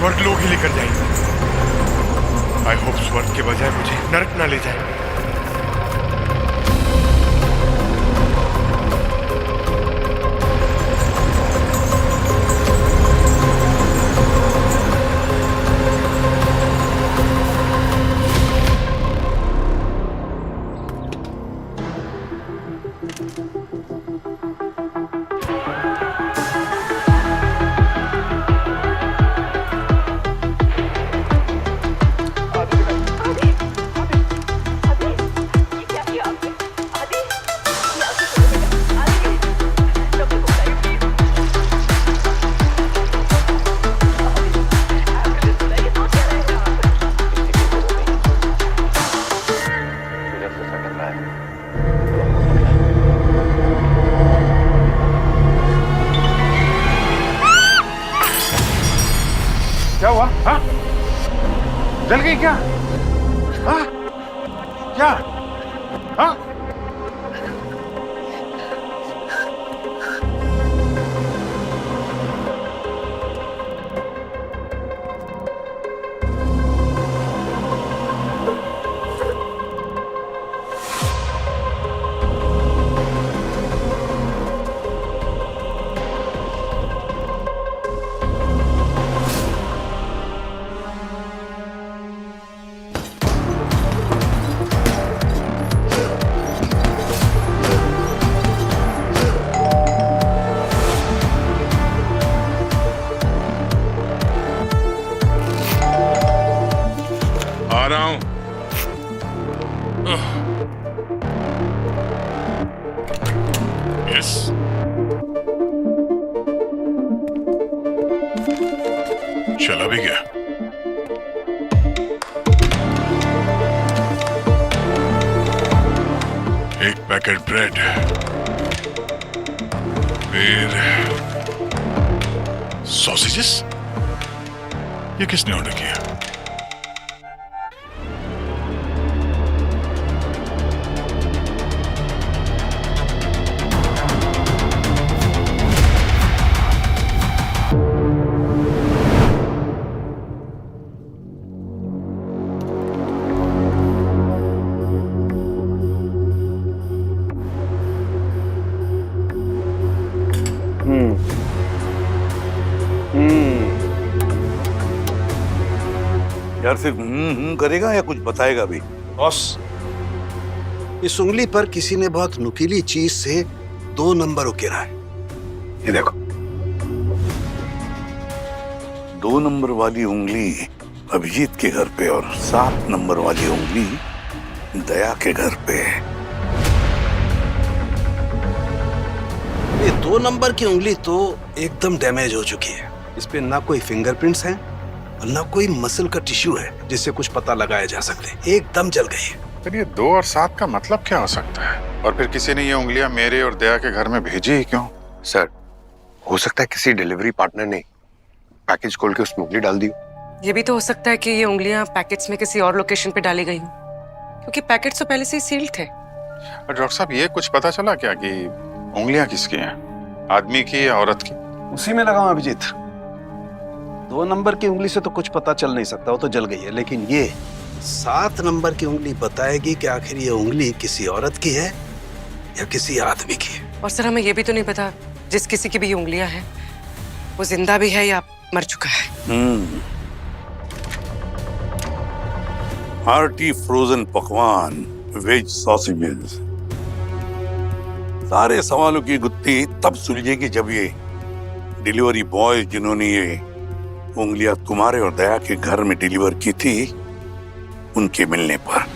स्वर्ग लोग ही लेकर जाएंगे। आई होप स्वर्ग के बजाय मुझे नरक ना ले जाए। क्या हुआ? हाँ? जल गई क्या? हाँ? क्या? हाँ? आ रहा हूं। यस, चला भी गया। एक पैकेट ब्रेड, फिर सॉसेजेस। ये किसने ऑर्डर किया? यार सिर्फ करेगा या कुछ बताएगा भी? बॉस, इस उंगली पर किसी ने बहुत नुकीली चीज से 2 नंबर उकेरा है। ये देखो। 2 नंबर वाली उंगली अभिजीत के घर पे और 7 नंबर वाली उंगली दया के घर पे। ये 2 नंबर की उंगली तो एकदम डैमेज हो चुकी है। इस पे ना कोई फिंगरप्रिंट्स हैं और ना कोई मसल का टिश्यू है जिससे कुछ पता लगाया जा सकते। एकदम जल गई है। फिर ये 2 और 7 का मतलब क्या हो सकता है? और फिर किसी ने ये उंगलियां मेरे और दया के घर में भेजी ही क्यों? सर, हो सकता है किसी डिलीवरी पार्टनर ने पैकेज खोल के उसमें उंगली डाल दी हो। ये भी तो हो सकता है कि ये उंगलियां पैकेट्स में किसी और लोकेशन पे डाली गई हो, क्योंकि पैकेट्स तो पहले से ही सील्ड थे। और डॉक्टर साहब, ये कुछ पता चला क्या कि उंगलियां किसकी हैं? आदमी की या औरत की? उसी में लगा हूं अभिजीत। 2 नंबर की उंगली से तो कुछ पता चल नहीं सकता, वो तो जल गई है। लेकिन ये 7 नंबर की उंगली बताएगी कि आखिर ये उंगली किसी औरत की है या किसी आदमी की है। और सर, हमें ये भी तो नहीं पता जिस किसी की भी ये उंगलियां हैं वो जिंदा भी है या मर चुका है। हार्टी फ्रोजन पकवान, वेज सॉसेजेस। सारे सवालों की गुत्थी तब सुलझेगी जब ये डिलीवरी बॉय जिन्होंने ये उंगलियां तुम्हारे और दया के घर में डिलीवर की थी, उनके मिलने पर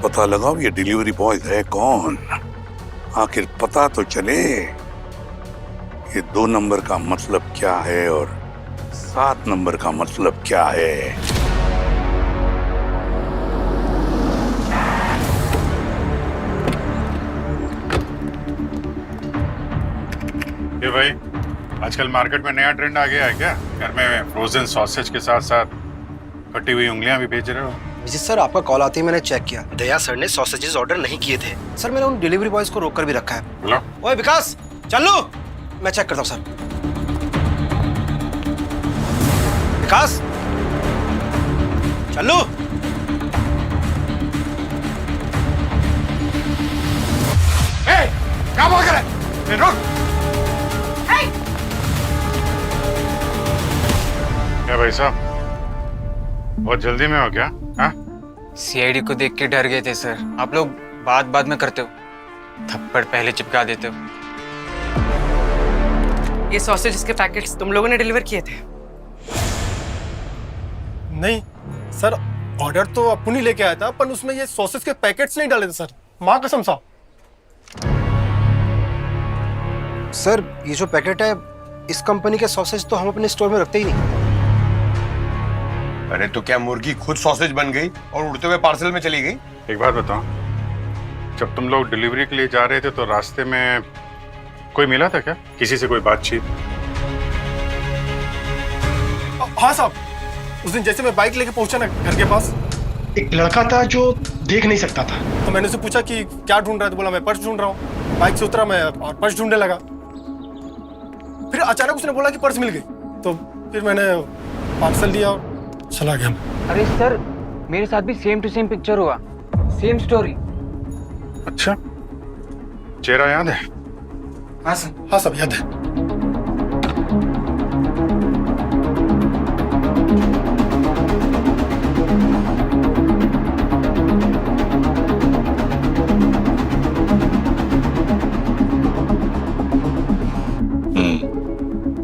पता लगाओ ये डिलीवरी बॉय है कौन। आखिर पता तो चले ये 2 नंबर का मतलब क्या है और 7 नंबर का मतलब क्या है। ये भाई, आजकल मार्केट में नया ट्रेंड आ गया है क्या? घर में फ्रोजन सॉसेज के साथ साथ कटी हुई उंगलियां भी बेच रहे हो? विजित सर, आपका कॉल आते ही मैंने चेक किया। दया सर ने सॉसेजेस ऑर्डर नहीं किए थे। सर, मैंने उन डिलीवरी बॉयज को रोककर भी रखा है। हेलो? ओए विकास, चल लो, मैं चेक करता हूँ सर। विकास, चलो। क्या बोल कर रहे? रुक। क्या भाई साहब, बहुत जल्दी में हो क्या? हाँ? सीआईडी को देख के डर गए थे सर। आप लोग बात बात में करते हो, थप्पड़ पहले चिपका देते हो। ये सॉसेजेस के पैकेट्स तुम लोगों ने डिलीवर किए थे? नहीं सर, ऑर्डर तो अपुन ही लेके आया था, पर उसमें ये सॉसेज के पैकेट्स नहीं डाले थे सर, माँ कसम साहब। सर ये जो पैकेट है, इस कंपनी के सॉसेज तो हम अपने स्टोर में रखते ही नहीं। अरे तो क्या मुर्गी खुद सॉसेज बन गई और उड़ते हुए पार्सल में चली गई? एक बात बताओ, जब तुम लोग डिलीवरी के लिए जा रहे थे तो रास्ते में कोई मिला था क्या? किसी से कोई बातचीत? हाँ साहब, उस दिन जैसे मैं बाइक लेके पहुंचा ना घर के पास, एक लड़का था जो देख नहीं सकता था, तो मैंने उससे पूछा कि क्या ढूंढ रहा है, तो बोला मैं पर्स ढूंढ रहा हूँ। बाइक से उतरा मैं और पर्स ढूंढने लगा। फिर अचानक उसने बोला कि पर्स मिल गई, तो फिर मैंने पार्सल लिया और चला गया। अरे सर, मेरे साथ भी सेम टू सेम पिक्चर हुआ, सेम स्टोरी। अच्छा, चेहरा याद है? हाँ सर। हाँ सब याद है।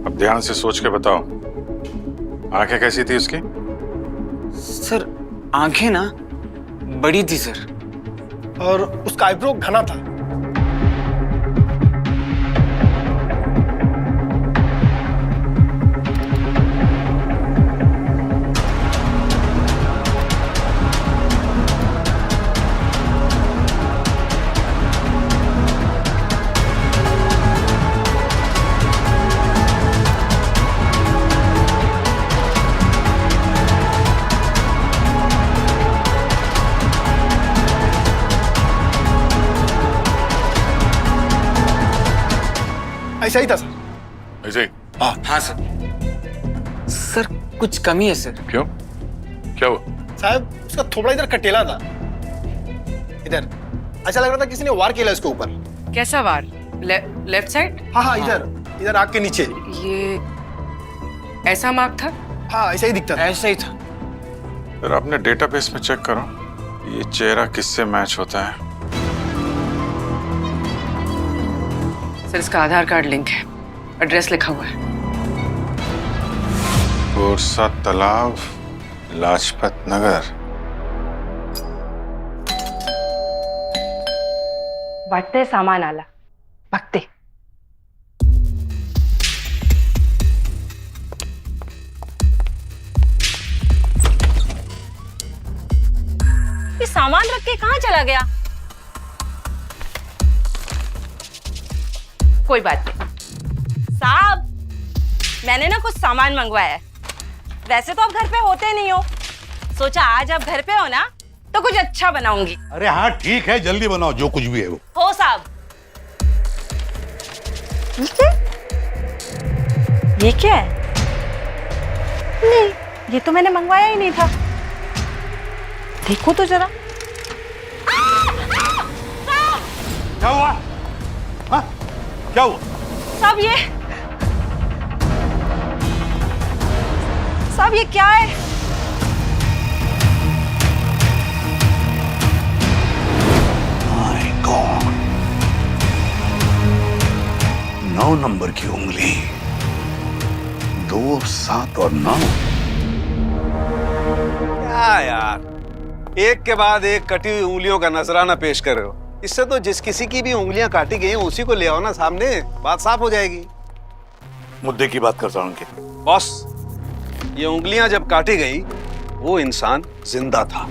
अब ध्यान से सोच के बताओ, आंखें कैसी थी उसकी? सर आंखें ना बड़ी थी सर। और उसका आईब्रो घना था। ऐसा ही था सर। ऐसे ही? हाँ सर। सर कुछ कमी है सर। क्यों, क्या हुआ? साहब उसका थोबड़ा इधर कटेला था, इधर ऐसा लग रहा था किसी ने वार किया उसके ऊपर। कैसा वार? Left side? हाँ हाँ, इधर इधर आग के नीचे। ये ऐसा मार्क था? हाँ ऐसा ही दिखता था। ऐसा ही था। फिर अपने डेटाबेस में चेक करो, ये चेहरा किससे मैच होता है। सर इसका आधार कार्ड लिंक है, एड्रेस लिखा हुआ है। बोरसा तालाब, लाजपत नगर। वाटतंय सामान आला, बघते। ये सामान रख के कहाँ चला गया? कोई बात नहीं साहब, मैंने ना कुछ सामान मंगवाया है। वैसे तो आप घर पे होते नहीं हो, सोचा आज आप घर पे हो ना तो कुछ अच्छा बनाऊंगी। अरे हाँ ठीक है, जल्दी बनाओ जो कुछ भी है वो। हो साहब। ये क्या है? नहीं, ये तो मैंने मंगवाया ही नहीं था। देखो तो जरा। क्या हुआ? हाँ क्या हुआ? साहब ये क्या है? My God. 9 नंबर की उंगली, 2, 7 और 9। क्या यार, एक के बाद एक कटी हुई उंगलियों का नजराना पेश कर रहे हो। इससे तो जिस किसी की भी उंगलियां काटी गई उसी को ले आओ ना सामने, बात साफ हो जाएगी। मुद्दे की बात करता हूं उनके। बॉस, ये उंगलियां जब काटी गई वो इंसान जिंदा था।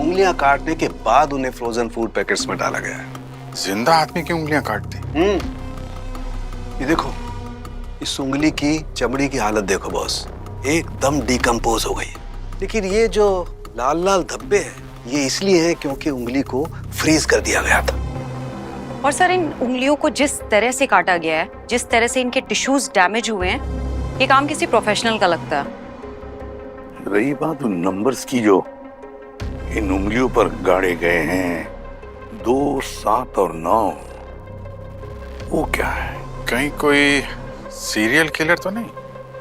उंगलियां काटने के बाद उन्हें फ्रोजन फूड पैकेट्स में डाला गया है। जिंदा आदमी की उंगलियां काट दी? ये देखो, इस उंगली की चमड़ी की हालत देखो बॉस, एकदम डिकम्पोज हो गई। लेकिन ये जो लाल लाल धब्बे हैं, ये इसलिए है क्योंकि उंगली को फ्रीज कर दिया गया था। और सर इन उंगलियों को जिस तरह से काटा गया है, जिस तरह से इनके टिश्यूज डैमेज हुए हैं, ये काम किसी प्रोफेशनल का लगता है। रही बात उन नंबर्स की जो इन उंगलियों पर गाड़े गए हैं, 2, 7 और 9, वो क्या है? कहीं कोई सीरियल किलर तो नहीं,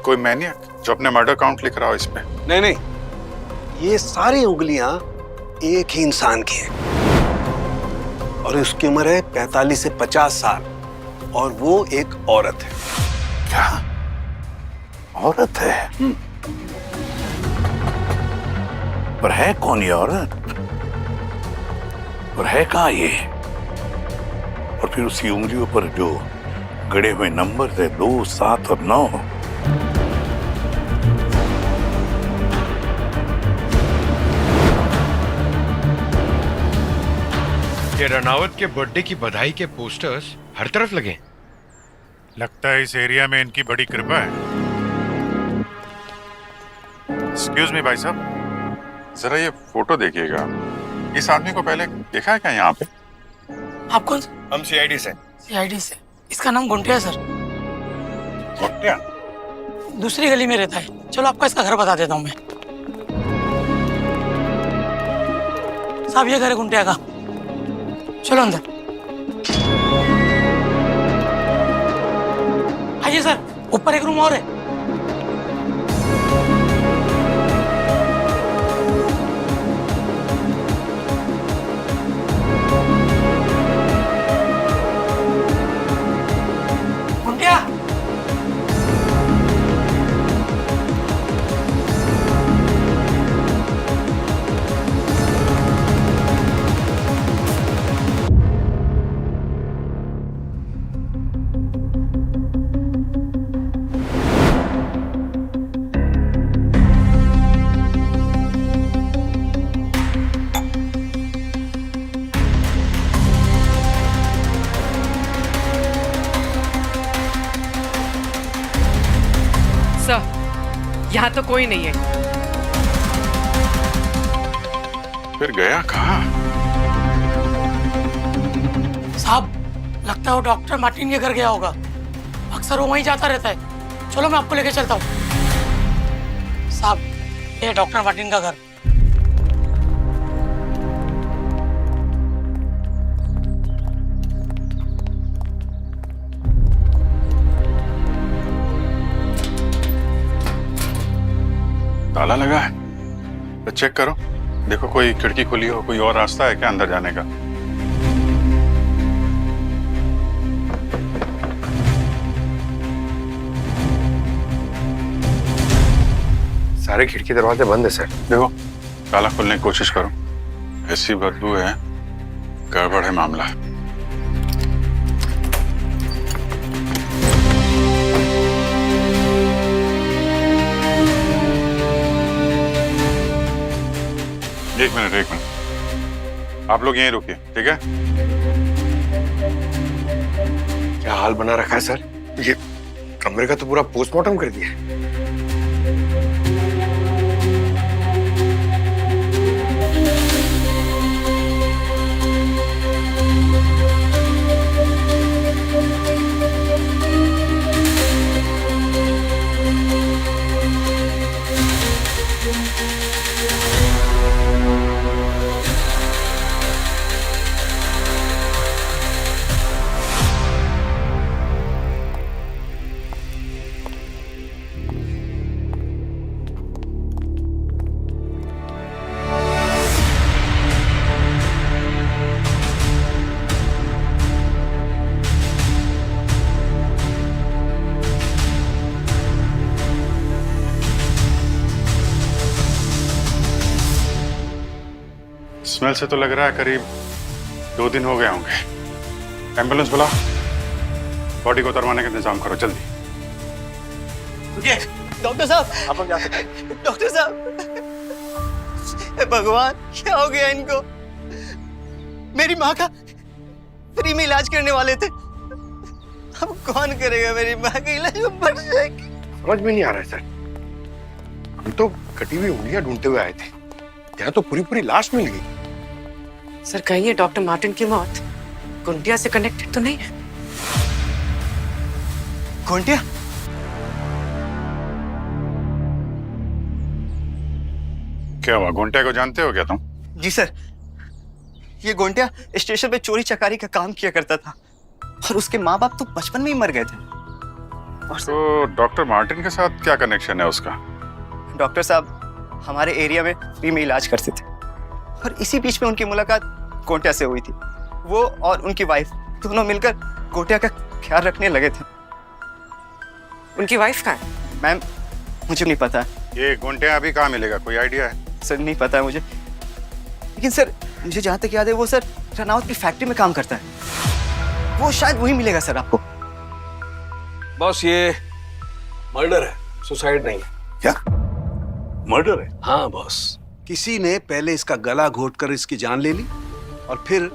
कोई मैनियक जो अपने मर्डर काउंट लिख रहा हो इस पे? नहीं नहीं, ये सारी उंगलियां एक ही इंसान की हैं और उसकी उम्र है 45 से 50 साल और वो एक औरत है। क्या औरत है? पर है कौन ये औरत? और है कहाँ ये? और फिर उसी उंगलियों पर जो गड़े हुए नंबर थे, 2, 7 और 9, ये रनावत के बर्थडे की बधाई के पोस्टर्स हर तरफ लगे। लगता है इस एरिया में इनकी बड़ी कृपा है। एक्सक्यूज मी भाई साहब, जरा ये फोटो देखिएगा। इस आदमी को पहले देखा है क्या यहाँ पे? आप कौन? हम सीआईडी से। सीआईडी से? इसका नाम गुंटिया है सर। गुंटिया? दूसरी गली में रहता है। चलो आपको इसका घर बता देता हूँ मैं। साहब ये घर है गुंटिया का, चलो अंदर आइए सर। ऊपर एक रूम और है। गुंटिया, सर, यहाँ तो कोई नहीं है। फिर गया कहाँ? साहब लगता है वो डॉक्टर मार्टिन के घर गया होगा। अक्सर वो वहीं जाता रहता है। चलो मैं आपको लेके चलता हूँ। साहब ये डॉक्टर मार्टिन का घर। ताला लगा है तो चेक करो, देखो कोई खिड़की खुली हो, कोई और रास्ता है क्या अंदर जाने का? सारे खिड़की दरवाजे बंद है सर। देखो ताला खोलने की कोशिश करो। ऐसी बदबू है, गड़बड़ है मामला। एक मिनट, आप लोग यहीं रुकिए, ठीक है? क्या हाल बना रखा है सर? ये कमरे का तो पूरा पोस्टमार्टम कर दिया है। स्मेल से तो लग रहा है करीब 2 दिन हो गए होंगे। एम्बुलेंस बुलाओ, बॉडी को उतरवाने का इंतजाम करो जल्दी। डॉक्टर साहब, आप जा सकते हैं। डॉक्टर साहब, भगवान क्या हो गया इनको? मेरी माँ का फ्री में इलाज करने वाले थे, अब कौन करेगा मेरी माँ का इलाज? वो मर जाएगी। समझ में नहीं आ रहा है सर। हम तो कटी हुई उंगलियां ढूंढते हुए आए थे, यहाँ तो पूरी पूरी लाश मिल गई। सर कहीं ये डॉक्टर मार्टिन की मौत गुंटिया से कनेक्टेड तो नहीं है? गुंटिया? क्या हुआ? गोंटिया को जानते हो क्या तुम? जी सर, ये गोंटिया स्टेशन पे चोरी चकारी का काम किया करता था और उसके माँ बाप तो बचपन में ही मर गए थे। और तो डॉक्टर मार्टिन के साथ क्या कनेक्शन है उसका? डॉक्टर साहब हमारे एरिया में फ्री में इलाज करते थे और इसी बीच में उनकी मुलाकात गोंटिया से हुई थी। वो और उनकी वाइफ दोनों मिलकर गोंटिया का ख्याल रखने लगे थे। उनकी वाइफ कहाँ है? मैम मुझे नहीं पता। ये गोंटिया अभी कहाँ मिलेगा, कोई आइडिया है? सर नहीं पता है मुझे, लेकिन सर मुझे जहाँ तक याद है वो सर रनावत की फैक्ट्री में काम करता है। वो शायद वही मिलेगा सर आपको। बॉस ये मर्डर है, सुसाइड नहीं है। क्या मर्डर है? हाँ बॉस, किसी ने पहले इसका गला घोटकर इसकी जान ले ली और फिर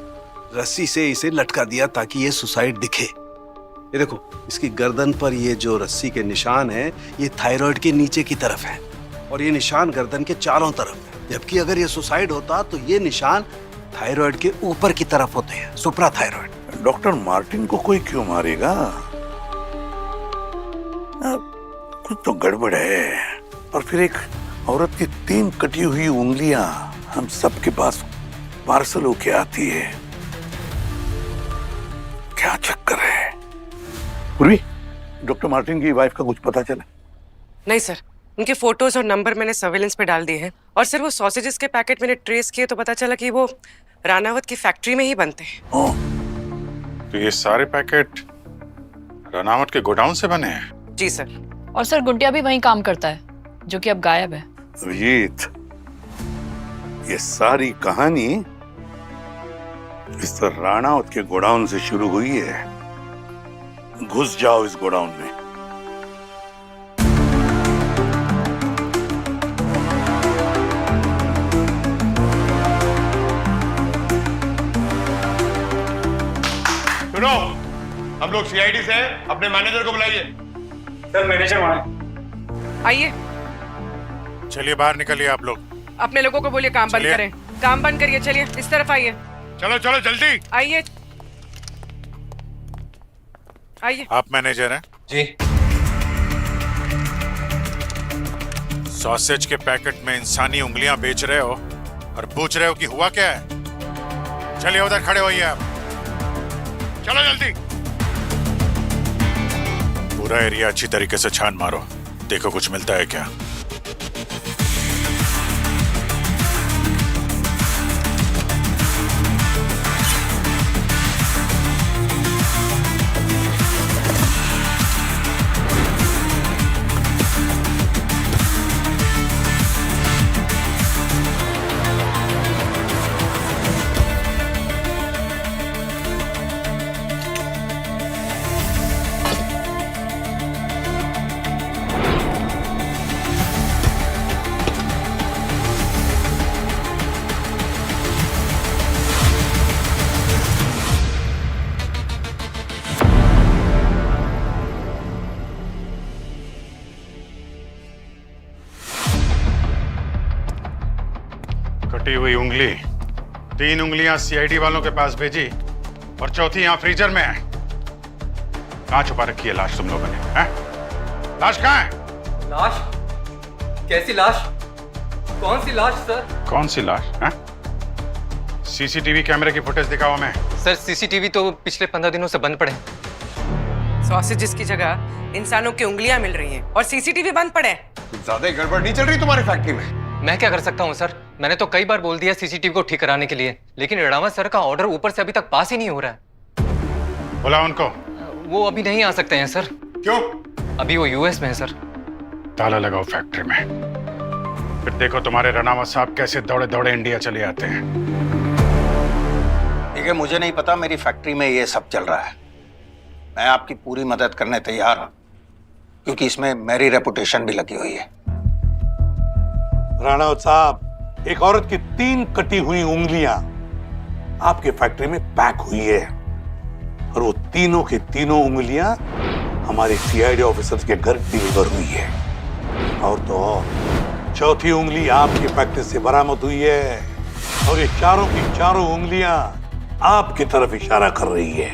रस्सी से इसे लटका दिया ताकि ये सुसाइड दिखे। ये देखो, इसकी गर्दन पर ये जो रस्सी के निशान है ये थायराइड के नीचे की तरफ है और ये निशान गर्दन के चारों तरफ है। जबकि अगर ये सुसाइड होता तो ये निशान थायराइड के ऊपर की तरफ होते हैं, सुप्रा थायराइड। डॉक्टर मार्टिन को कोई क्यों मारेगा? कुछ तो गड़बड़ है। और फिर एक औरत की 3 कटी हुई उंगलियां हम सबके पास पार्सल होके आती है। क्या चक्कर है? पूर्वी, डॉक्टर मार्टिन की वाइफ का कुछ पता चला? नहीं सर, उनके फोटोज और नंबर मैंने सर्वेलेंस पे डाल दिए हैं और सर वो सॉसेजेस के पैकेट मैंने ट्रेस किए तो पता चला कि वो रानावत की फैक्ट्री में ही बनते हैं। तो ये सारे पैकेट रनावत के गोडाउन से बने हैं? जी सर। और सर गुंटिया भी वहीं काम करता है जो कि अब गायब है। अभिजीत, ये सारी कहानी इस राणावत के गोडाउन से शुरू हुई है। घुस जाओ इस गोडाउन में। सुनो, हम लोग सीआईडी से हैं, अपने मैनेजर को बुलाइए। सर मैनेजर वहाँ। आइए, चलिए बाहर निकलिए आप लोग। अपने लोगों को बोलिए काम बंद चलिए। करें। काम बंद करिए, चलिए इस तरफ आइए। चलो चलो जल्दी। आइए आइए। आप मैनेजर हैं? जी। सॉसेज के पैकेट में इंसानी उंगलियां बेच रहे हो और पूछ रहे हो कि हुआ क्या है? चलिए उधर खड़े होइए आप। चलो जल्दी। पूरा एरिया अच्छी तरीके से छान मारो, देखो कुछ मिलता है क्या। कटी हुई उंगली, 3 उंगलियां सीआईडी वालों के पास भेजी और चौथी यहां फ्रीजर में है। कहां छुपा रखी है लाश तुम लोगों ने? हैं? लाश कहां है? लाश? कैसी लाश? कौन सी लाश सर? कौन सी लाश? हैं? सीसीटीवी कैमरे की फुटेज दिखाओ हमें। सर सीसीटीवी तो पिछले 15 दिनों से बंद पड़े। सॉसेजेस की जगह इंसानों की उंगलियां मिल रही हैं और सीसीटीवी बंद पड़े हैं। ज्यादा गड़बड़ नहीं चल रही तुम्हारी फैक्ट्री में? मैं क्या कर सकता हूँ सर? मैंने तो कई बार बोल दिया सीसीटीवी को ठीक कराने के लिए, लेकिन रणावत सर का ऑर्डर ऊपर से अभी तक पास ही नहीं हो रहा है। बुला उनको। वो अभी नहीं आ सकते हैं सर। क्यों? अभी वो यूएस में है सर। ताला लगाओ फैक्ट्री में, फिर देखो तुम्हारे रनावत साहब कैसे दौड़े दौड़े इंडिया चले आते हैं। ठीक है, मुझे नहीं पता मेरी फैक्ट्री में ये सब चल रहा है। मैं आपकी पूरी मदद करने तैयार हूं, क्योंकि इसमें मेरी रेपुटेशन भी लगी हुई है। राणावत साहब, एक औरत की 3 कटी हुई उंगलियां आपके फैक्ट्री में पैक हुई है और वो तीनों के तीनों उंगलियां हमारे सीआईडी ऑफिसर्स के घर डिलीवर हुई है। और तो और चौथी उंगली आपकी फैक्ट्री से बरामद हुई है और ये चारों की चारों उंगलियां आपकी तरफ इशारा कर रही है।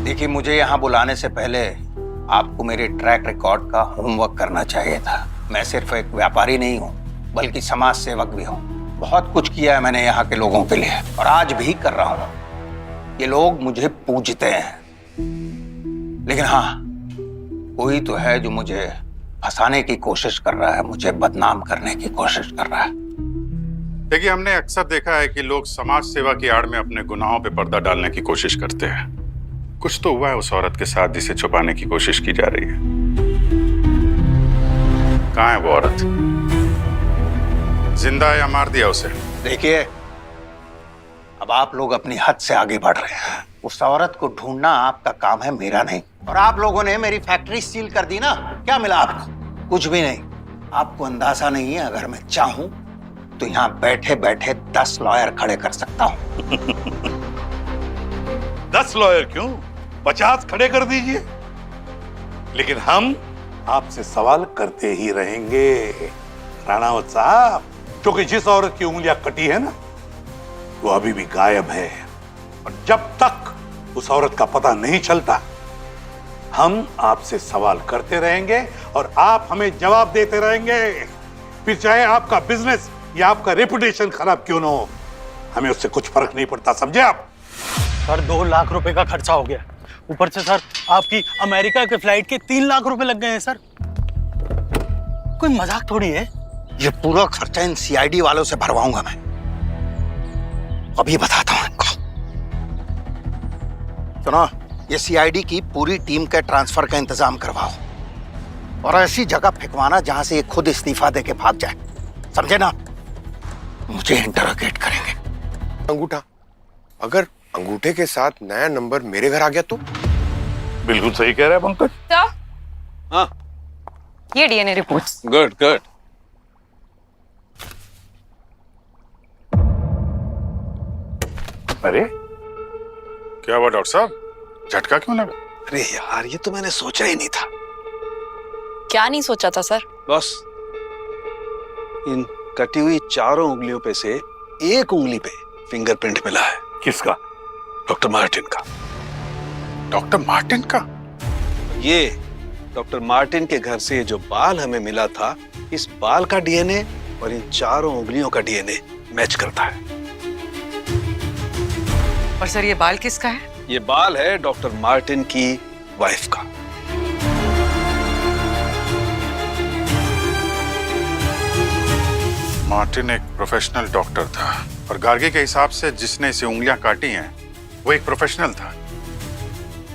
देखिए, मुझे यहां बुलाने से पहले आपको मेरे ट्रैक रिकॉर्ड का होमवर्क करना चाहिए था। मैं सिर्फ एक व्यापारी नहीं हूं, बल्कि समाज सेवक भी हूं। बहुत कुछ किया है मैंने यहाँ के लोगों के लिए और आज भी कर रहा हूं। ये लोग मुझे पूजते हैं, लेकिन हाँ, कोई तो है जो मुझे फंसाने की कोशिश कर रहा है, मुझे बदनाम करने की कोशिश कर रहा है। देखिए, हमने अक्सर देखा है कि लोग समाज सेवा की आड़ में अपने गुनाहों पे पर्दा डालने की कोशिश करते हैं। कुछ तो हुआ है उस औरत के साथ जिसे छुपाने की कोशिश की जा रही है। कहाँ है वो औरत? जिंदा है या मार दिया उसे? देखिए, अब आप लोग अपनी हद से आगे बढ़ रहे हैं। उस औरत को ढूंढना आपका काम है, मेरा नहीं। और आप लोगों ने मेरी फैक्ट्री सील कर दी ना, क्या मिला आपको? कुछ भी नहीं। आपको अंदाजा नहीं है, अगर मैं चाहूं तो यहाँ बैठे बैठे 10 लॉयर खड़े कर सकता हूं। 10 लॉयर क्यों, 50 खड़े कर दीजिए, लेकिन हम आपसे सवाल करते ही रहेंगे राणावत साहब, क्योंकि जिस औरत की उंगलियां कटी है ना, वो अभी भी गायब है। और जब तक उस औरत का पता नहीं चलता, हम आपसे सवाल करते रहेंगे और आप हमें जवाब देते रहेंगे। फिर चाहे आपका बिजनेस या आपका रेपुटेशन खराब क्यों ना हो, हमें उससे कुछ फर्क नहीं पड़ता, समझे आप? सर 2 लाख रुपए का खर्चा हो गया, ऊपर से सर आपकी अमेरिका के फ्लाइट के 3 लाख रुपए लग गए हैं सर। कोई मजाक थोड़ी है। ये पूरा खर्चा इन सीआईडी वालों से भरवाऊंगा मैं। अभी बताता हूं इनको। सुनो, ये सीआईडी की पूरी टीम के ट्रांसफर का इंतजाम करवाओ और ऐसी जगह फेंकवाना जहां से ये खुद इस्तीफा देके भाग जाए, समझे ना? मुझे इंटरोगेट करेंगे। अंगूठा, अगर अंगूठे के साथ नया नंबर मेरे घर आ गया तो? बिल्कुल सही कह रहे हैं पंकज। तो हाँ, ये डीएनए रिपोर्ट्स। Good good. अरे क्या हुआ डॉक्टर साहब, झटका क्यों लगा? अरे यार, ये तो मैंने सोचा ही नहीं था। क्या नहीं सोचा था सर? बॉस, इन कटी हुई 4 उंगलियों पे से एक उंगली पे फिंगरप्रिंट मिला है। किसका? डॉक्टर मार्टिन का। डॉक्टर मार्टिन का? ये डॉक्टर मार्टिन के घर से जो बाल हमें मिला था, इस बाल का डीएनए और इन 4 उंगलियों का डीएनए मैच करता है। और सर, ये बाल किसका है? ये बाल है डॉक्टर मार्टिन की वाइफ का। मार्टिन एक प्रोफेशनल डॉक्टर था और गार्गी के हिसाब से जिसने इसे उंगलियां काटी हैं वो एक प्रोफेशनल था।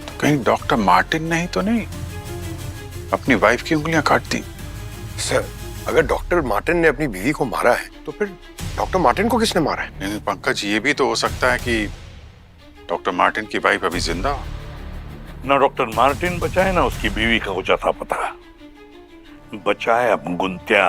तो कहीं डॉक्टर मार्टिन ने ही तो नहीं अपनी वाइफ की उंगलियां काट दी? सर, अगर डॉक्टर मार्टिन ने अपनी बीवी को मारा है तो फिर डॉक्टर मार्टिन को किसने मारा है? नहीं पंकज, ये भी तो हो सकता है कि डॉक्टर मार्टिन की वाइफ अभी जिंदा हो। ना डॉक्टर मार्टिन बचा है, ना उसकी बीवी का कुछ था पता। बचा है अब गुंत्या।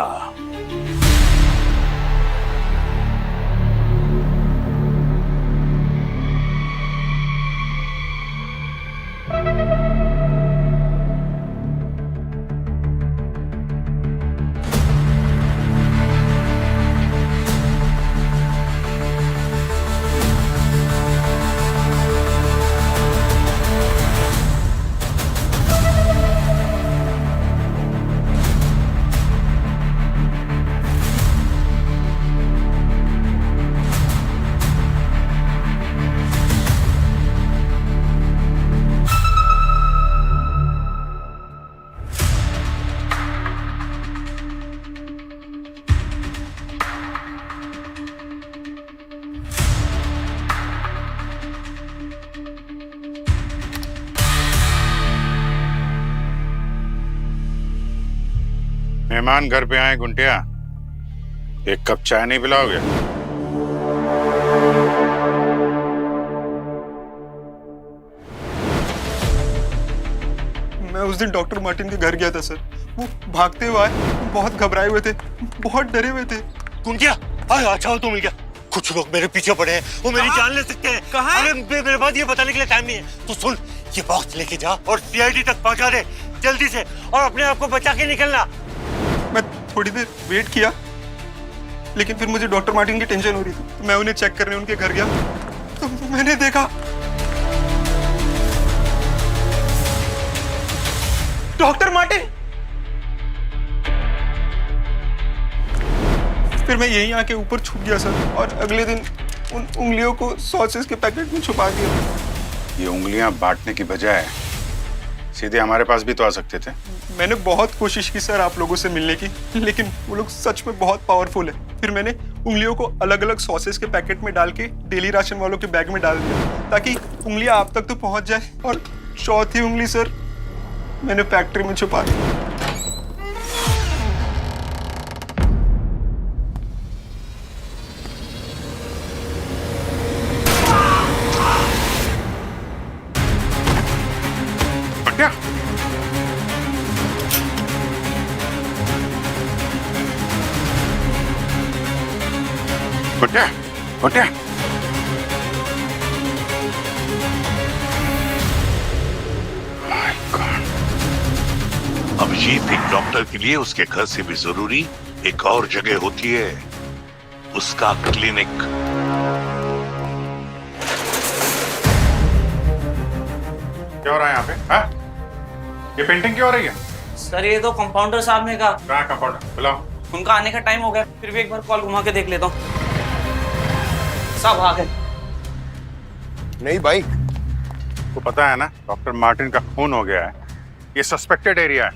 मेहमान घर पे आए गुंटिया, एक कप चाय नहीं पिलाओगे? मैं उस दिन डॉक्टर मार्टिन के घर गया था सर। वो भागते हुए आए, बहुत घबराए हुए थे, बहुत डरे हुए थे। गुंटिया, अच्छा हो तो मिल गया। कुछ लोग मेरे पीछे पड़े हैं, वो मेरी जान ले सकते हैं। कहाँ? अरे मेरे पास ये बताने के लिए टाइम नहीं है। तू सुन, ये बॉक्स लेके जा और सीआईडी तक पहुंचा दे जल्दी से, और अपने आप को बचा के निकलना। मैं थोड़ी देर वेट किया, लेकिन फिर मुझे डॉक्टर मार्टिन की टेंशन हो रही थी, तो मैं उन्हें चेक करने उनके घर गया, तो मैंने देखा डॉक्टर मार्टिन फिर मैं यहीं आके ऊपर छुप गया सर, और अगले दिन उन उंगलियों को सॉसेस के पैकेट में छुपा दिया। ये उंगलियां बांटने की बजाय सीधे हमारे पास भी तो आ सकते थे। मैंने बहुत कोशिश की सर आप लोगों से मिलने की, लेकिन वो लोग सच में बहुत पावरफुल है। फिर मैंने उंगलियों को अलग अलग सॉसेस के पैकेट में डाल के डेली राशन वालों के बैग में डाल दिया, ताकि उंगलियां आप तक तो पहुंच जाए। और चौथी उंगली सर मैंने फैक्ट्री में छुपा दी। बट्या, बट्या, बट्या। My God. अभिजीत, एक डॉक्टर के लिए उसके घर से भी जरूरी एक और जगह होती है, उसका क्लिनिक। क्या हो रहा है यहाँ पे? हाँ? ये पेंटिंग क्यों हो रही है? सर ये तो कंपाउंडर साहब ने कहा। कहाँ कंपाउंडर? बुलाओ। उनका आने का टाइम हो गया, फिर भी एक बार कॉल घुमा के देख लेता हूँ। सब आ गए। नहीं भाई, को पता है ना डॉक्टर मार्टिन का खून हो गया है, ये सस्पेक्टेड एरिया है।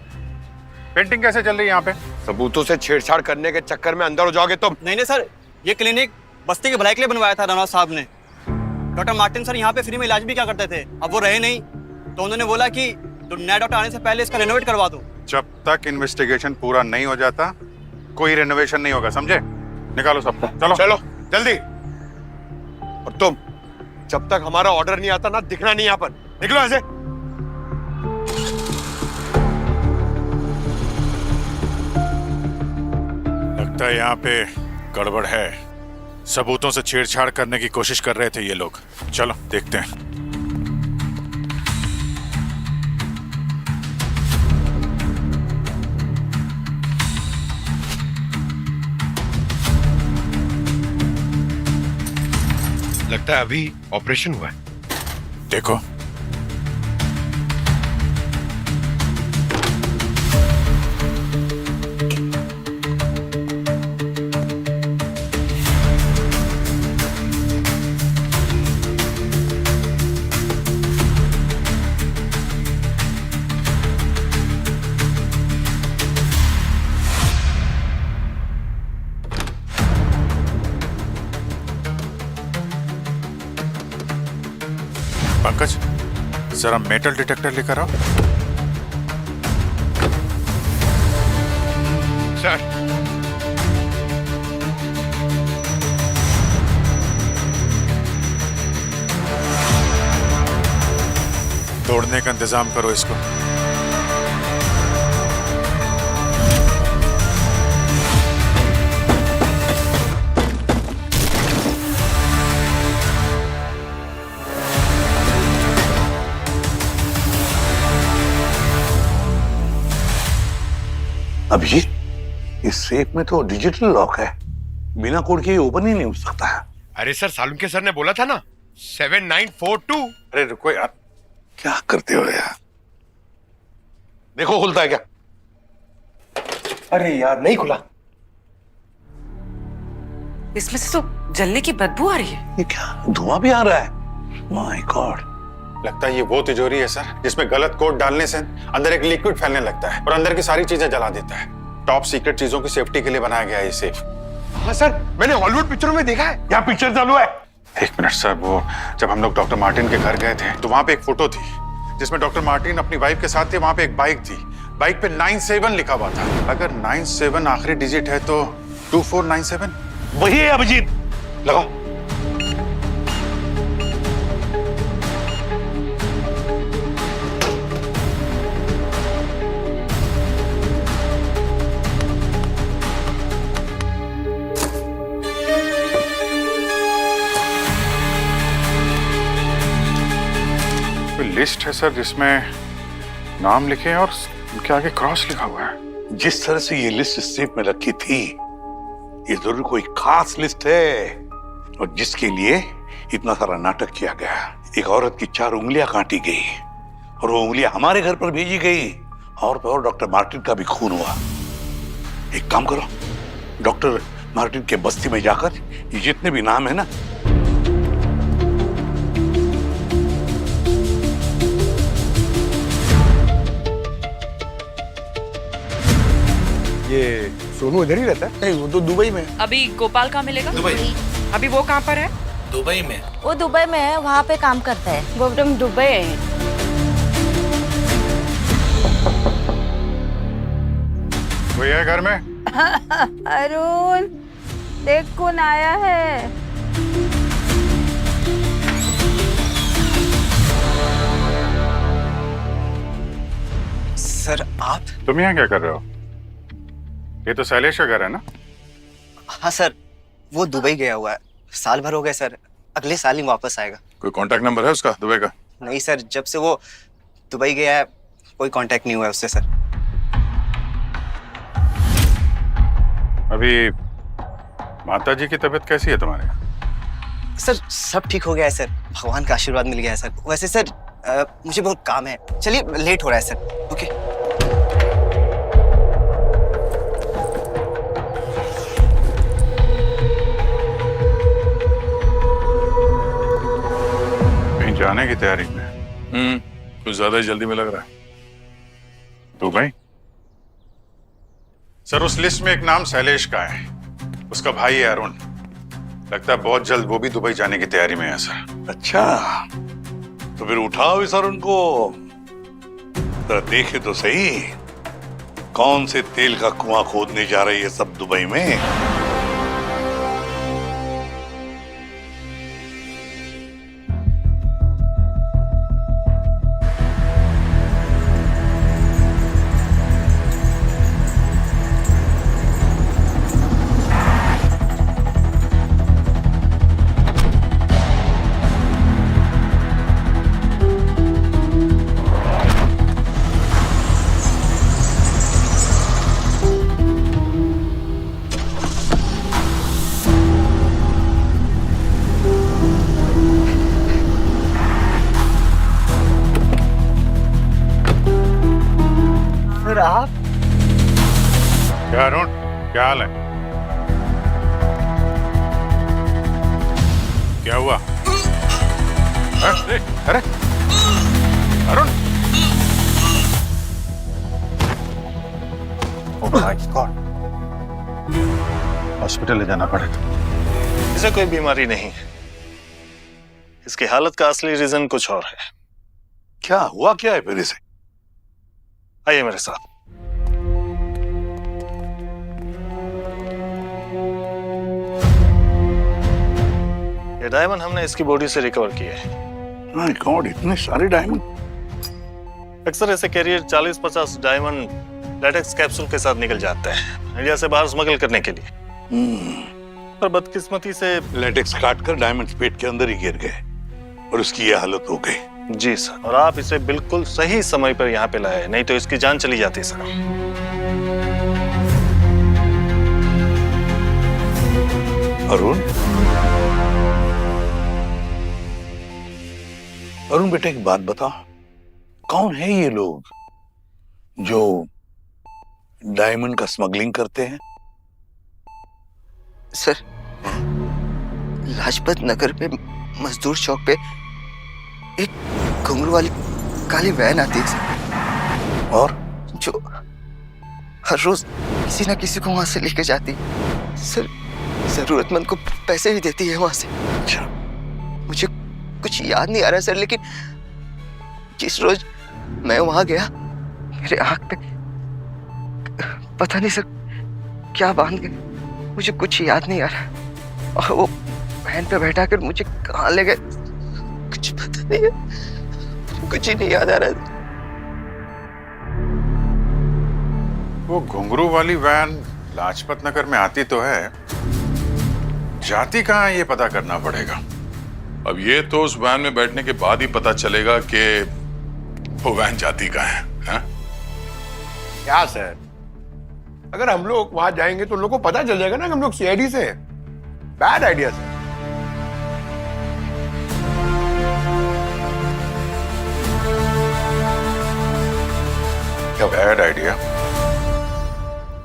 पेंटिंग कैसे चल रही है यहाँ पे? सबूतों से छेड़छाड़ करने के चक्कर में अंदर हो जाओगे तुम। नहीं सर, ये क्लिनिक बस्ती के भलाई के लिए बनवाया था रनौत साहब ने। डॉक्टर मार्टिन सर यहाँ पे फ्री में इलाज भी क्या करते थे, अब वो रहे नहीं, तो उन्होंने बोला कि तो नया डॉक्टर आने से पहले इसका रेनोवेट करवा दो। जब तक इन्वेस्टिगेशन पूरा नहीं हो जाता कोई रेनोवेशन नहीं होगा, समझे? निकालो सबको, चलो चलो जल्दी। और तुम जब तक हमारा ऑर्डर नहीं आता ना, दिखना नहीं यहाँ पर, निकलो ऐसे। लगता है यहाँ पे गड़बड़ है, सबूतों से छेड़छाड़ करने की कोशिश कर रहे थे ये लोग। चलो देखते हैं। लगता है अभी ऑपरेशन हुआ है। देखो, पंकज जरा मेटल डिटेक्टर लेकर आओ। सर तोड़ने का इंतजाम करो इसको। अभिजीत, इस सेफ में तो डिजिटल लॉक है, बिना कोड के ये ओपन ही नहीं हो सकता है। अरे सर, सालुंके सर ने बोला था ना 7942। अरे रुको यार, क्या करते हो यार? देखो खुलता है क्या? अरे यार नहीं खुला। इसमें से तो जलने की बदबू आ रही है। ये क्या धुआं भी आ रहा है? My God. लगता है ये वो तिजोरी है सर, जिसमें गलत कोड डालने से अंदर एक लिक्विड फैलने लगता है और अंदर की सारी चीजें जला देता है। टॉप सीक्रेट चीजों की सेफ्टी के लिए बनाया गया है ये सेफ। हाँ सर, मैंने हॉलीवुड पिक्चरों में देखा है, यहाँ पिक्चर चालू है। एक मिनट सर, वो जब हम लोग डॉक्टर मार्टिन के घर गए थे तो वहां पे एक फोटो थी जिसमें डॉक्टर मार्टिन अपनी वाइफ के साथ थे। वहां पे एक बाइक थी, बाइक पे 97 लिखा हुआ था। अगर 97 आखिरी डिजिट है तो 2497 वही है अभिजीत, लगाओ। लिस्ट है सर जिसमें नाम लिखे हैं और उनके आगे क्रॉस लिखा हुआ है। जिस तरह से ये लिस्ट सेफ में रखी थी, ये जरूर कोई खास लिस्ट है, और जिसके लिए इतना सारा नाटक किया गया। एक औरत की 4 उंगलियां काटी गई और वो उंगलियां हमारे घर पर भेजी गई, और तो और डॉक्टर मार्टिन का भी खून हुआ। एक काम करो, डॉक्टर मार्टिन के बस्ती में जाकर ये जितने भी नाम है ना, ये सोनू इधर ही रहता है? नहीं, वो तो दुबई में है। अभी गोपाल कहाँ मिलेगा? दुबई। अभी वो कहाँ पर है? दुबई में। वो दुबई में है, वहाँ पे काम करता है। वो एकदम दुबई है। कोई है घर में? अरुण, देख कौन आया है। सर आप? तुम यहाँ क्या कर रहे हो? ये तो शैलेश का घर है ना? हाँ सर, वो दुबई गया हुआ है। साल भर हो गया सर, अगले साल ही वापस आएगा। कोई कांटेक्ट नंबर है उसका दुबई का? नहीं सर, जब से वो दुबई गया है कोई कांटेक्ट नहीं हुआ है उससे सर। अभी माता जी की तबीयत कैसी है तुम्हारे? सर सब ठीक हो गया है सर, भगवान का आशीर्वाद मिल गया है सर। वैसे सर मुझे बहुत काम है, चलिए लेट हो रहा है सर। ओके। कहीं जाने की तैयारी में? कुछ ज्यादा ही जल्दी में लग रहा है। दुबई? सर उस लिस्ट में एक नाम शैलेश का है, उसका भाई है अरुण। लगता है बहुत जल्द वो भी दुबई जाने की तैयारी में है सर। अच्छा, तो फिर उठाओ इस अरुण को, जरा देखे तो सही कौन से तेल का कुआं खोदने जा रही है सब दुबई में। सर आप? क्या अरुण, क्या हाल है? क्या हुआ? अरे अरे Arun! Oh my God, hospital ले जाना पड़ेगा। इसे कोई बीमारी नहीं है, इसकी हालत का असली रीजन कुछ और है। क्या हुआ, क्या है फिर इसे? आइए मेरे साथ। ये डायमंड हमने इसकी बॉडी से रिकवर किए हैं। माय गॉड, इतने सारे डायमंड! अक्सर ऐसे कैरियर 40-50 डायमंड लेटेक्स कैप्सूल के साथ निकल जाते हैं इंडिया से बाहर स्मगल करने के लिए। पर बदकिस्मती से लेटेक्स काटकर डायमंड पेट के अंदर ही गिर गए और उसकी ये हालत हो गई। जी सर, और आप इसे बिल्कुल सही समय पर यहाँ पे लाए, नहीं तो इसकी जान चली जाती सर। अरुण, अरुण बेटा एक बात बताओ, कौन है ये लोग जो डायमंड का स्मगलिंग करते हैं? सर लाजपत नगर में मजदूर चौक पे एक घुंघरू वाली काली वैन आती है सर, और जो हर रोज किसी ना किसी को वहां से लेके जाती सर। जरूरतमंद को पैसे भी देती है वहां से। अच्छा, मुझे कुछ याद नहीं आ रहा सर, लेकिन जिस रोज मैं वहां गया मेरे आंख पे पता नहीं सर क्या बांध गए, मुझे कुछ याद नहीं आ रहा। और वो वैन पे बैठा कर मुझे कहाँ ले गए कुछ पता नहीं है, कुछ ही नहीं याद आ रहा। वो घुंघरू वाली वैन लाजपत नगर में आती तो है, जाती कहाँ है ये पता करना पड़ेगा। अब ये तो उस वैन में बैठने के बाद ही पता चलेगा कि वो वैन जाती कहाँ है, हा? क्या सर, अगर हम लोग वहां जाएंगे तो लोगों को पता चल जाएगा ना कि हम लोग सीआईडी से हैं। Bad idea sir. क्या बैड आइडिया?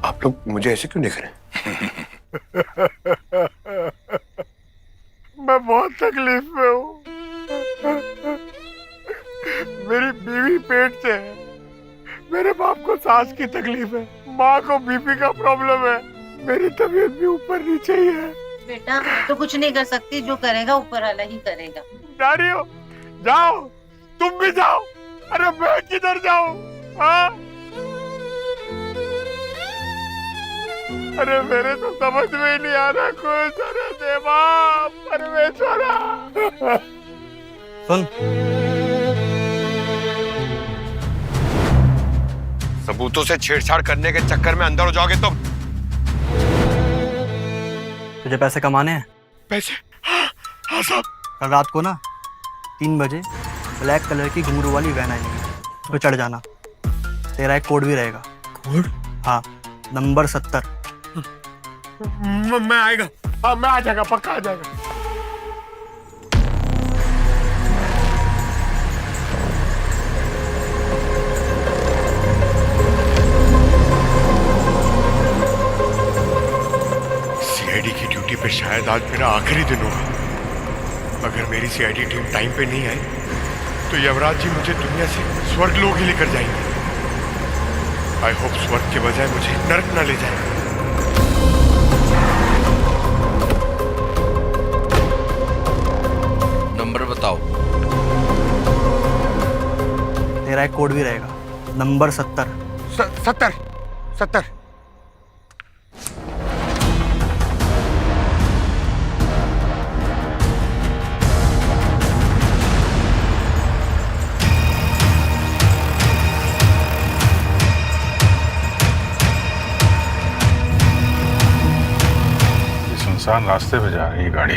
आप लोग मुझे ऐसे क्यों देख रहे हैं? मैं बहुत तकलीफ में हूँ। मेरी बीवी पेट से है, मेरे बाप को सांस की तकलीफ है, माँ को बीपी का प्रॉब्लम है, मेरी तबीयत भी ऊपर नीचे ही है। बेटा मैं तो कुछ नहीं कर सकती, जो करेगा ऊपर वाला ही करेगा। जा रही हो? जाओ, तुम भी जाओ। अरे मैं किधर जाऊं? हाँ? अरे मेरे तो समझ में ही नहीं आ रहा कुछ। अरे देवा परमेश्वरा। सुन, सबूतों से छेड़छाड़ करने के चक्कर में अंदर हो जाओगे तुम। तुझे पैसे कमाने हैं? पैसे? हाँ साहब। कल रात को ना 3 बजे ब्लैक कलर की घुंघरू वाली वैन आएगी, उस पर चढ़ जाना। तेरा एक कोड भी रहेगा। कोड? हाँ, नंबर 70। मैं आएगा। हाँ मैं आ जाएगा, पक्का आ जाएगा। सीआईडी की ड्यूटी पे शायद आज मेरा आखिरी दिन होगा। अगर मेरी सीआईडी टीम टाइम पे नहीं आई तो यमराज जी मुझे दुनिया से स्वर्ग लोग ही लेकर जाएंगे। आई होप स्वर्ग के बजाय मुझे नरक न ले जाए। नंबर बताओ। तेरा एक कोड भी रहेगा, नंबर 70। 70। सुनसान रास्ते पे जा रही है गाड़ी।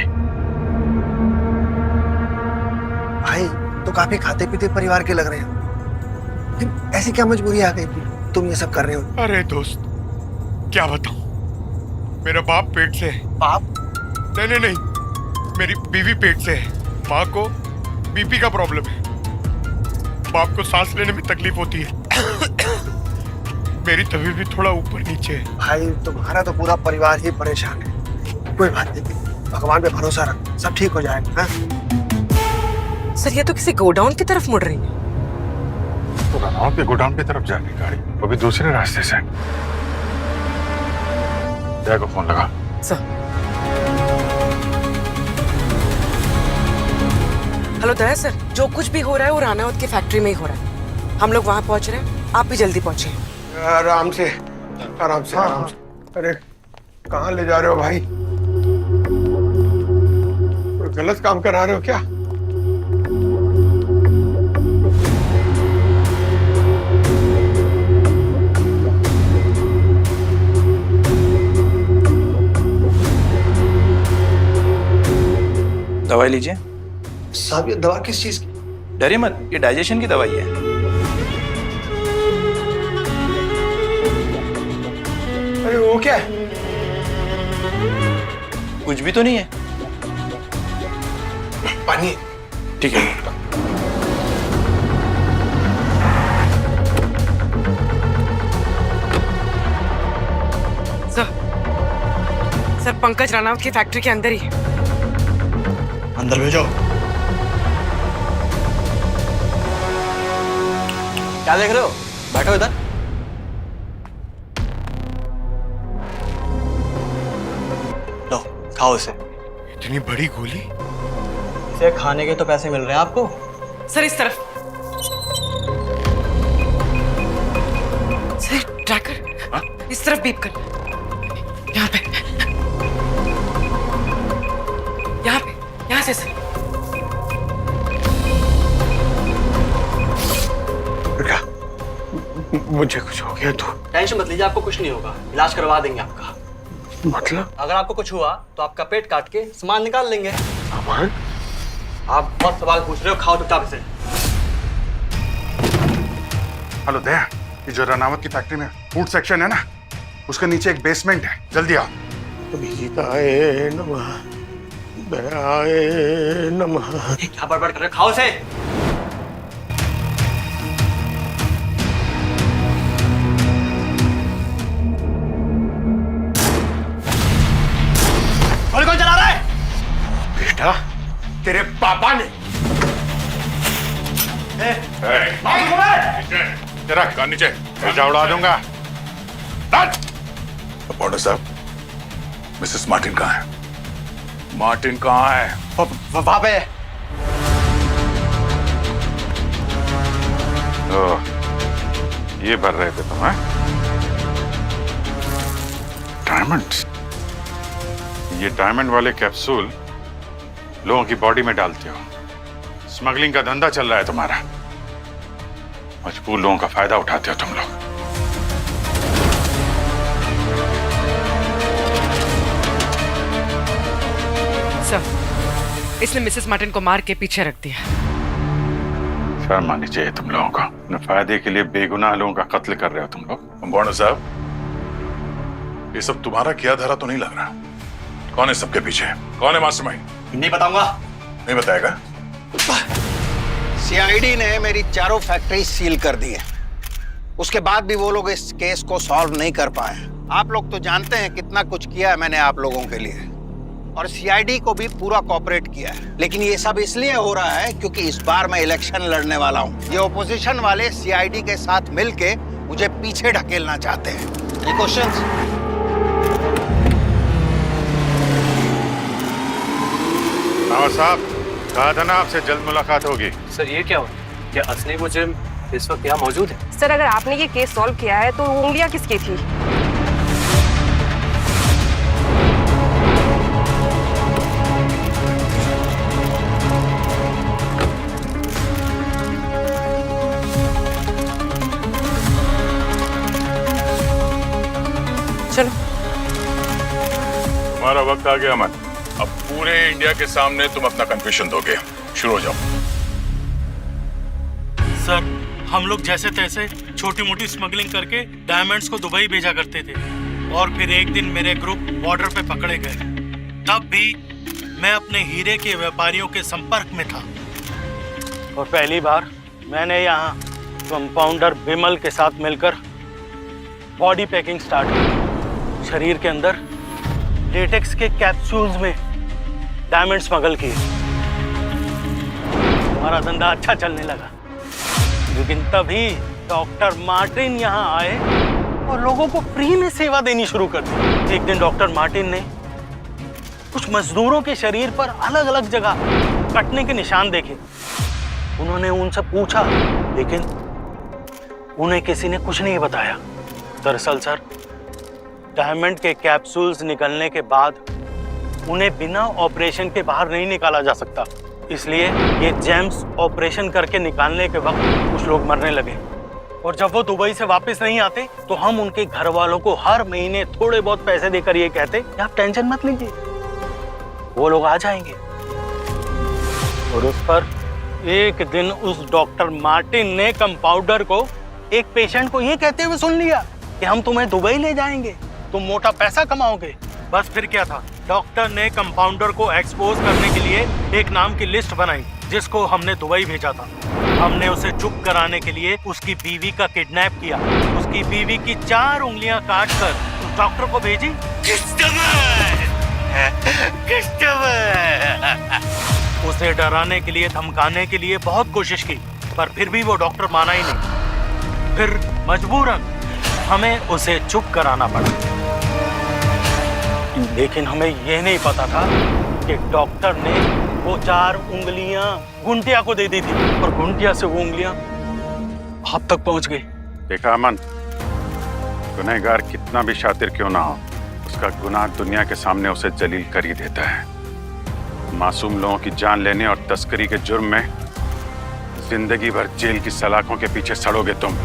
भाई तो काफी खाते पीते परिवार के लग रहे हैं, ऐसी क्या मजबूरी आ गई तुम ये सब कर रहे हो? अरे दोस्त क्या बताऊं, मेरा बाप पेट से है। बाप? नहीं, मेरी बीवी पेट से है। माँ को बीपी का प्रॉब्लम है, बाप को सांस लेने में तकलीफ होती है। मेरी तबीयत भी थोड़ा ऊपर नीचे है। भाई तुम्हारा तो पूरा परिवार ही परेशान है। कोई बात नहीं, भगवान पे भरोसा रख, सब ठीक हो जाएगा। सर ये तो किसी गोडाउन की तरफ मुड़ रही है। तो रनौत के गोडाउन की तरफ जा रही गाड़ी, वो भी दूसरे रास्ते से। जय को फोन लगा। सर। हेलो दया सर, जो कुछ भी हो रहा है वो रानावत की फैक्ट्री में ही हो रहा है। हम लोग वहां पहुंच रहे हैं, आप भी जल्दी पहुंचिए। आराम से। अरे कहाँ ले जा रहे हो भाई? कोई गलत काम करा रहे हो क्या? दवाई लीजिए। साहब ये दवा किस चीज की? डरिए मत, ये डाइजेशन की दवाई है। अरे वो क्या है? कुछ भी तो नहीं है। पानी। ठीक है। सर पंकज रानावत की फैक्ट्री के अंदर ही है। अंदर भेजो। क्या देख रहे हो? बैठो इधर। लो खाओ इसे। इतनी बड़ी गोली? इसे खाने के तो पैसे मिल रहे हैं आपको। सर इस तरफ। सर ट्रैकर इस तरफ बीप कर। यहाँ पे यहाँ से सर। मुझे कुछ हो गया तो? टेंशन मत लीजिए, आपको कुछ नहीं होगा, इलाज करवा देंगे आपका। मतलब? अगर आपको कुछ हुआ तो आपका पेट काट के सामान निकाल लेंगे। सामान? आप बहुत सवाल पूछ रहे हो, खाओ चुपचाप इसे। हेलो दया, ये जो रनावत की फैक्ट्री में फूड सेक्शन है ना, उसके नीचे एक बेसमेंट है, जल्दी आओ। गीताए नमः, दयाए नमः। क्या बड़बड़ कर रहे हो? खाओ इसे। तेरे पापा ने। तेरा कान नीचे, भेजा उड़ा दूंगा। रिपोर्टर साहब, मिसेस मार्टिन कहाँ है? मार्टिन कहाँ है? वहां पे। ये भर रहे थे तुम, हैं? डायमंड। ये डायमंड वाले कैप्सूल लोगों की बॉडी में डालते हो। स्मगलिंग का धंधा चल रहा है तुम्हारा। मजबूर लोगों का फायदा उठाते हो तुम लोग। सर, इसने मिसेस मार्टिन को मार के पीछे रख दिया। शर्म आनी चाहिए तुम लोगों को। अपने फायदे के लिए बेगुनाह लोगों का कत्ल कर रहे हो तुम लोग। कंपाउंडर साहब, ये सब तुम्हारा किया धरा तो नहीं लग रहा। कौन है सबके पीछे? कौन है मास्टरमाइंड? नहीं बताऊंगा। नहीं बताएगा? सीआईडी ने मेरी चारों फैक्ट्री सील कर दी है। उसके बाद भी वो लोग इस केस को सॉल्व नहीं कर पाए। आप लोग तो जानते हैं कितना कुछ किया है मैंने आप लोगों के लिए, और सीआईडी को भी पूरा कोऑपरेट किया है। लेकिन ये सब इसलिए हो रहा है क्योंकि इस बार मैं इलेक्शन लड़ने वाला हूँ। ये ओपोजिशन वाले सीआईडी के साथ मिलके मुझे पीछे ढकेलना चाहते हैं। ये क्वेश्चंस? साहब, कहा था ना आपसे जल्द मुलाकात होगी। सर ये क्या हो? क्या असली मुजरिम इस वक्त यहाँ मौजूद है? सर, अगर आपने ये केस सॉल्व किया है तो उंगलियां किसकी थी? चलो, तुम्हारा वक्त आ गया अमन। अब पूरे इंडिया के सामने तुम अपना कन्फेशन दोगे। शुरू हो जाओ। सर, हम लोग जैसे तैसे छोटी मोटी स्मगलिंग करके डायमंड्स को दुबई भेजा करते थे, और फिर एक दिन मेरे ग्रुप बॉर्डर पे पकड़े गए। तब भी मैं अपने हीरे के व्यापारियों के संपर्क में था, और पहली बार मैंने यहाँ कंपाउंडर विमल के साथ मिलकर बॉडी पैकिंग स्टार्ट की। शरीर के अंदर लेटेक्स के कैप्सूल्स में डायमंड स्मगल किए। हमारा धंधा अच्छा चलने लगा, लेकिन तभी डॉक्टर मार्टिन यहाँ आए और लोगों को फ्री में सेवा देनी शुरू कर दी। एक दिन डॉक्टर मार्टिन ने कुछ मजदूरों के शरीर पर अलग अलग जगह कटने के निशान देखे। उन्होंने उनसे पूछा, लेकिन उन्हें किसी ने कुछ नहीं बताया। दरअसल सर, डायमंड के कैप्सूल्स निकलने के बाद उन्हें बिना ऑपरेशन के बाहर नहीं निकाला जा सकता, इसलिए ये जेम्स ऑपरेशन करके निकालने के वक्त कुछ लोग मरने लगे। और जब वो दुबई से वापस नहीं आते तो हम उनके घर वालों को हर महीने थोड़े बहुत पैसे देकर ये कहते कि आप टेंशन मत लीजिए, वो लोग आ जाएंगे। और उस पर एक दिन उस डॉक्टर मार्टिन ने कंपाउंडर को एक पेशेंट को ये कहते हुए सुन लिया कि हम तुम्हें दुबई ले जाएंगे, तुम मोटा पैसा कमाओगे। बस फिर क्या था, डॉक्टर ने कंपाउंडर को एक्सपोज करने के लिए एक नाम की लिस्ट बनाई, जिसको हमने दुबई भेजा था। हमने उसे चुप कराने के लिए उसकी बीवी का किडनैप किया, उसकी बीवी की 4 उंगलियां काटकर उस डॉक्टर को भेजी। उसे डराने के लिए, धमकाने के लिए बहुत कोशिश की, पर फिर भी वो डॉक्टर माना ही नहीं। फिर मजबूरन हमें उसे चुप कराना पड़ा। लेकिन हमें यह नहीं पता था कि डॉक्टर ने वो 4 उंगलियां गुंटिया को दे दी थी, और गुंटिया से वो उंगलियां आप तक पहुंच गई। देखा अमन, गुनहगार कितना भी शातिर क्यों ना हो, उसका गुनाह दुनिया के सामने उसे जलील कर ही देता है। मासूम लोगों की जान लेने और तस्करी के जुर्म में जिंदगी भर जेल की सलाखों के पीछे सड़ोगे तुम।